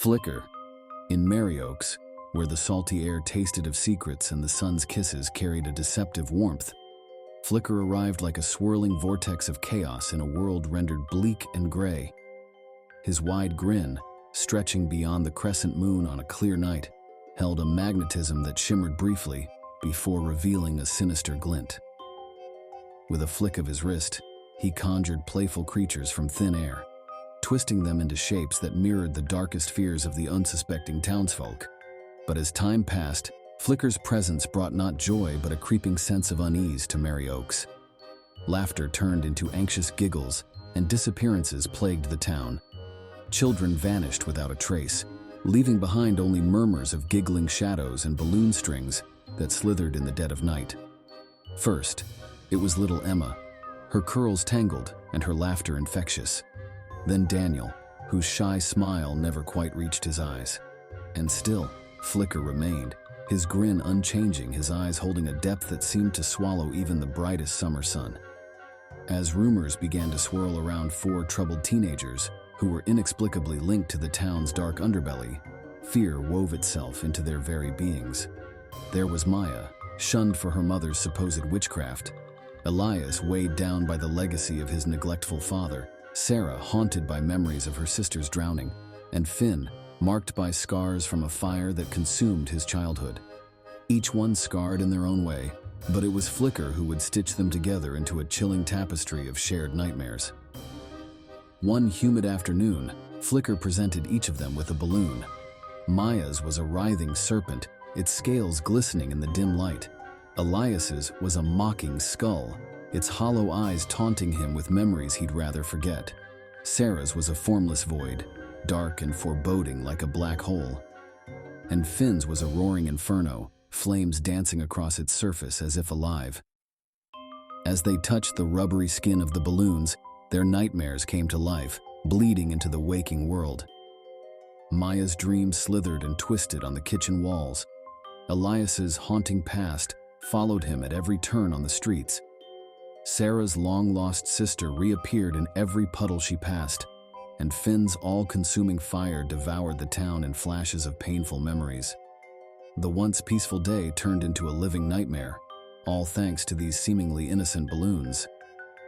Flicker. In Merry Oaks, where the salty air tasted of secrets and the sun's kisses carried a deceptive warmth, Flicker arrived like a swirling vortex of chaos in a world rendered bleak and gray. His wide grin, stretching beyond the crescent moon on a clear night, held a magnetism that shimmered briefly before revealing a sinister glint. With a flick of his wrist, he conjured playful creatures from thin air, twisting them into shapes that mirrored the darkest fears of the unsuspecting townsfolk. But as time passed, Flicker's presence brought not joy but a creeping sense of unease to Merry Oaks. Laughter turned into anxious giggles, and disappearances plagued the town. Children vanished without a trace, leaving behind only murmurs of giggling shadows and balloon strings that slithered in the dead of night. First, it was little Emma, her curls tangled and her laughter infectious. Then Daniel, whose shy smile never quite reached his eyes. And still, Flicker remained, his grin unchanging, his eyes holding a depth that seemed to swallow even the brightest summer sun. As rumors began to swirl around four troubled teenagers who were inexplicably linked to the town's dark underbelly, fear wove itself into their very beings. There was Maya, shunned for her mother's supposed witchcraft; Elias, weighed down by the legacy of his neglectful father; Sarah, haunted by memories of her sister's drowning; and Finn, marked by scars from a fire that consumed his childhood. Each one scarred in their own way, but it was Flicker who would stitch them together into a chilling tapestry of shared nightmares. One humid afternoon, Flicker presented each of them with a balloon. Maya's was a writhing serpent, its scales glistening in the dim light. Elias's was a mocking skull, its hollow eyes taunting him with memories he'd rather forget. Sarah's was a formless void, dark and foreboding like a black hole. And Finn's was a roaring inferno, flames dancing across its surface as if alive. As they touched the rubbery skin of the balloons, their nightmares came to life, bleeding into the waking world. Maya's dreams slithered and twisted on the kitchen walls. Elias's haunting past followed him at every turn on the streets. Sarah's long-lost sister reappeared in every puddle she passed, and Finn's all-consuming fire devoured the town in flashes of painful memories. The once peaceful day turned into a living nightmare, all thanks to these seemingly innocent balloons.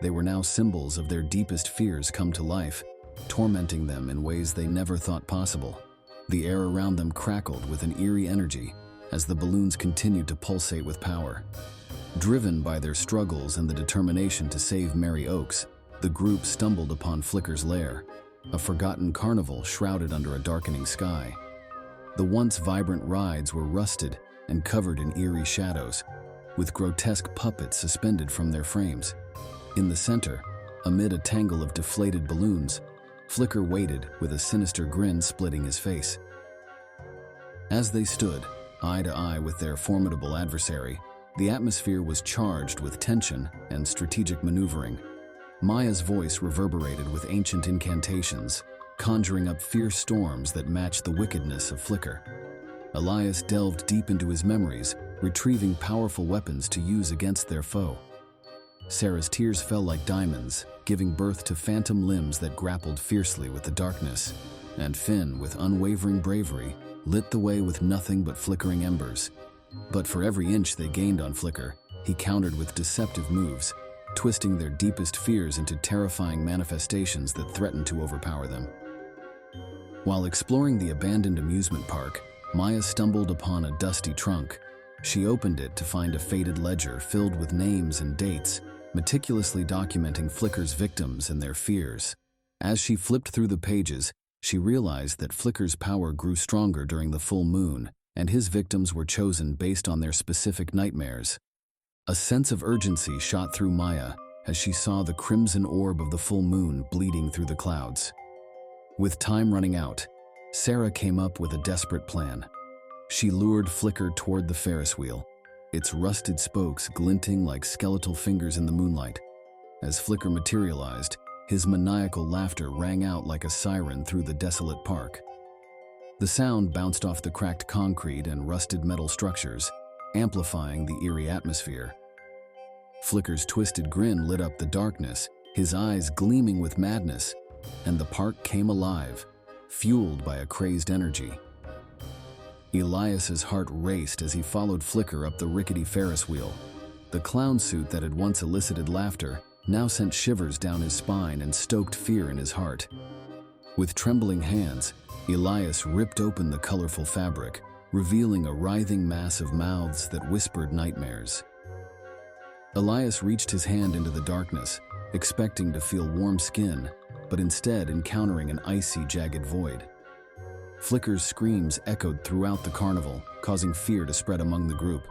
They were now symbols of their deepest fears come to life, tormenting them in ways they never thought possible. The air around them crackled with an eerie energy as the balloons continued to pulsate with power. Driven by their struggles and the determination to save Merry Oaks, the group stumbled upon Flicker's lair, a forgotten carnival shrouded under a darkening sky. The once vibrant rides were rusted and covered in eerie shadows, with grotesque puppets suspended from their frames. In the center, amid a tangle of deflated balloons, Flicker waited with a sinister grin splitting his face. As they stood, eye to eye with their formidable adversary, the atmosphere was charged with tension and strategic maneuvering. Maya's voice reverberated with ancient incantations, conjuring up fierce storms that matched the wickedness of Flicker. Elias delved deep into his memories, retrieving powerful weapons to use against their foe. Sarah's tears fell like diamonds, giving birth to phantom limbs that grappled fiercely with the darkness, and Finn, with unwavering bravery, lit the way with nothing but flickering embers. But for every inch they gained on Flicker, he countered with deceptive moves, twisting their deepest fears into terrifying manifestations that threatened to overpower them. While exploring the abandoned amusement park, Maya stumbled upon a dusty trunk. She opened it to find a faded ledger filled with names and dates, meticulously documenting Flicker's victims and their fears. As she flipped through the pages, she realized that Flicker's power grew stronger during the full moon, and his victims were chosen based on their specific nightmares. A sense of urgency shot through Maya as she saw the crimson orb of the full moon bleeding through the clouds. With time running out, Sarah came up with a desperate plan. She lured Flicker toward the Ferris wheel, its rusted spokes glinting like skeletal fingers in the moonlight. As Flicker materialized, his maniacal laughter rang out like a siren through the desolate park. The sound bounced off the cracked concrete and rusted metal structures, amplifying the eerie atmosphere. Flicker's twisted grin lit up the darkness, his eyes gleaming with madness, and the park came alive, fueled by a crazed energy. Elias's heart raced as he followed Flicker up the rickety Ferris wheel. The clown suit that had once elicited laughter now sent shivers down his spine and stoked fear in his heart. With trembling hands, Elias ripped open the colorful fabric, revealing a writhing mass of mouths that whispered nightmares. Elias reached his hand into the darkness, expecting to feel warm skin, but instead encountering an icy, jagged void. Flicker's screams echoed throughout the carnival, causing fear to spread among the group.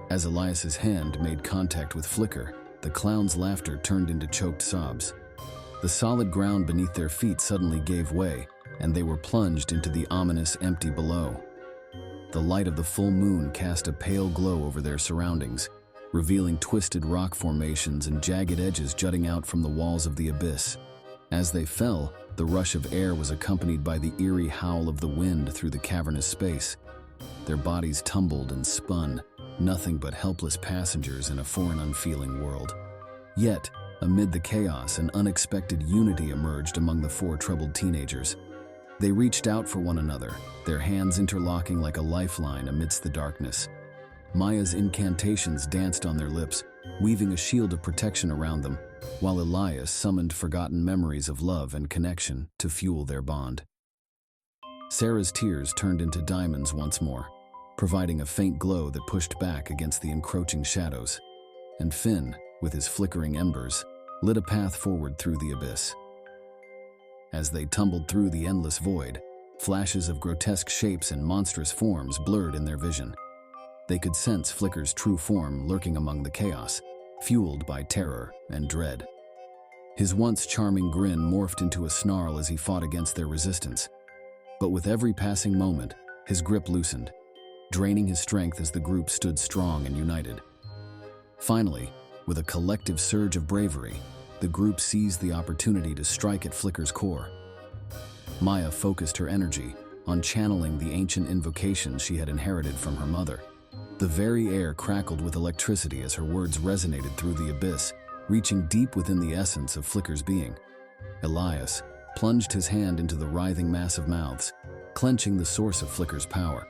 As Elias's hand made contact with Flicker, the clown's laughter turned into choked sobs. The solid ground beneath their feet suddenly gave way, and they were plunged into the ominous empty below. The light of the full moon cast a pale glow over their surroundings, revealing twisted rock formations and jagged edges jutting out from the walls of the abyss. As they fell, the rush of air was accompanied by the eerie howl of the wind through the cavernous space. Their bodies tumbled and spun, nothing but helpless passengers in a foreign, unfeeling world. Yet, amid the chaos, an unexpected unity emerged among the four troubled teenagers. They reached out for one another, their hands interlocking like a lifeline amidst the darkness. Maya's incantations danced on their lips, weaving a shield of protection around them, while Elias summoned forgotten memories of love and connection to fuel their bond. Sarah's tears turned into diamonds once more, providing a faint glow that pushed back against the encroaching shadows. And Finn, with his flickering embers, lit a path forward through the abyss. As they tumbled through the endless void, flashes of grotesque shapes and monstrous forms blurred in their vision. They could sense Flicker's true form lurking among the chaos, fueled by terror and dread. His once charming grin morphed into a snarl as he fought against their resistance. But with every passing moment, his grip loosened, draining his strength as the group stood strong and united. Finally, with a collective surge of bravery, the group seized the opportunity to strike at Flicker's core. Maya focused her energy on channeling the ancient invocations she had inherited from her mother. The very air crackled with electricity as her words resonated through the abyss, reaching deep within the essence of Flicker's being. Elias plunged his hand into the writhing mass of mouths, clenching the source of Flicker's power.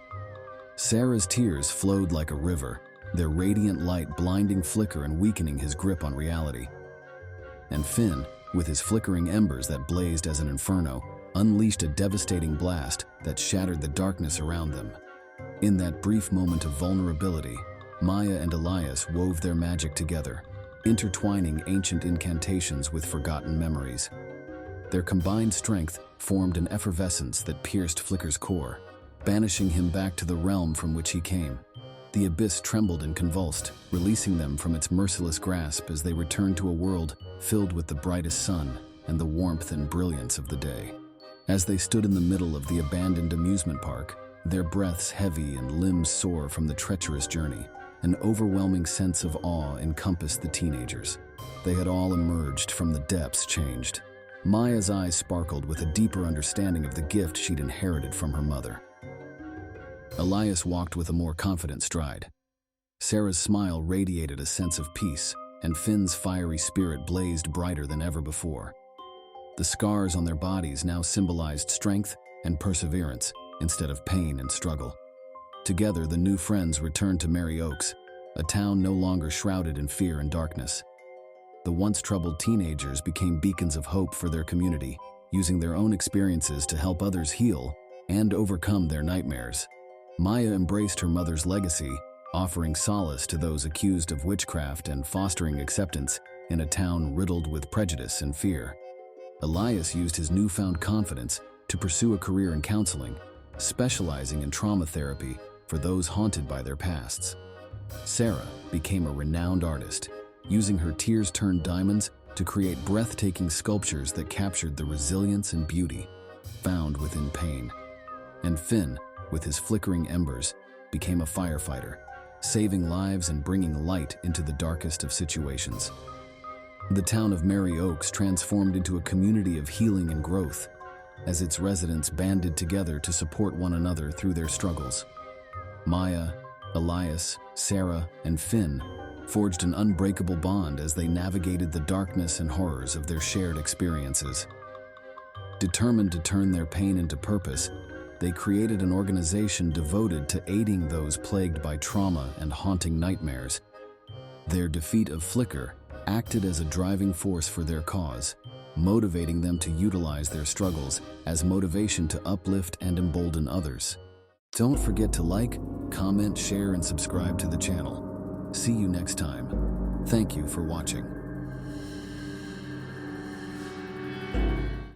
Sarah's tears flowed like a river, their radiant light blinding Flicker and weakening his grip on reality. And Finn, with his flickering embers that blazed as an inferno, unleashed a devastating blast that shattered the darkness around them. In that brief moment of vulnerability, Maya and Elias wove their magic together, intertwining ancient incantations with forgotten memories. Their combined strength formed an effervescence that pierced Flicker's core, banishing him back to the realm from which he came. The abyss trembled and convulsed, releasing them from its merciless grasp as they returned to a world filled with the brightest sun and the warmth and brilliance of the day. As they stood in the middle of the abandoned amusement park, their breaths heavy and limbs sore from the treacherous journey, an overwhelming sense of awe encompassed the teenagers. They had all emerged from the depths changed. Maya's eyes sparkled with a deeper understanding of the gift she'd inherited from her mother. Elias walked with a more confident stride. Sarah's smile radiated a sense of peace, and Finn's fiery spirit blazed brighter than ever before. The scars on their bodies now symbolized strength and perseverance instead of pain and struggle. Together, the new friends returned to Merry Oaks, a town no longer shrouded in fear and darkness. The once troubled teenagers became beacons of hope for their community, using their own experiences to help others heal and overcome their nightmares. Maya embraced her mother's legacy, offering solace to those accused of witchcraft and fostering acceptance in a town riddled with prejudice and fear. Elias used his newfound confidence to pursue a career in counseling, specializing in trauma therapy for those haunted by their pasts. Sarah became a renowned artist, using her tears-turned diamonds to create breathtaking sculptures that captured the resilience and beauty found within pain. And Finn, with his flickering embers, became a firefighter, saving lives and bringing light into the darkest of situations. The town of Merry Oaks transformed into a community of healing and growth, as its residents banded together to support one another through their struggles. Maya, Elias, Sarah, and Finn forged an unbreakable bond as they navigated the darkness and horrors of their shared experiences. Determined to turn their pain into purpose, they created an organization devoted to aiding those plagued by trauma and haunting nightmares. Their defeat of Flicker acted as a driving force for their cause, motivating them to utilize their struggles as motivation to uplift and embolden others. Don't forget to like, comment, share, and subscribe to the channel. See you next time. Thank you for watching.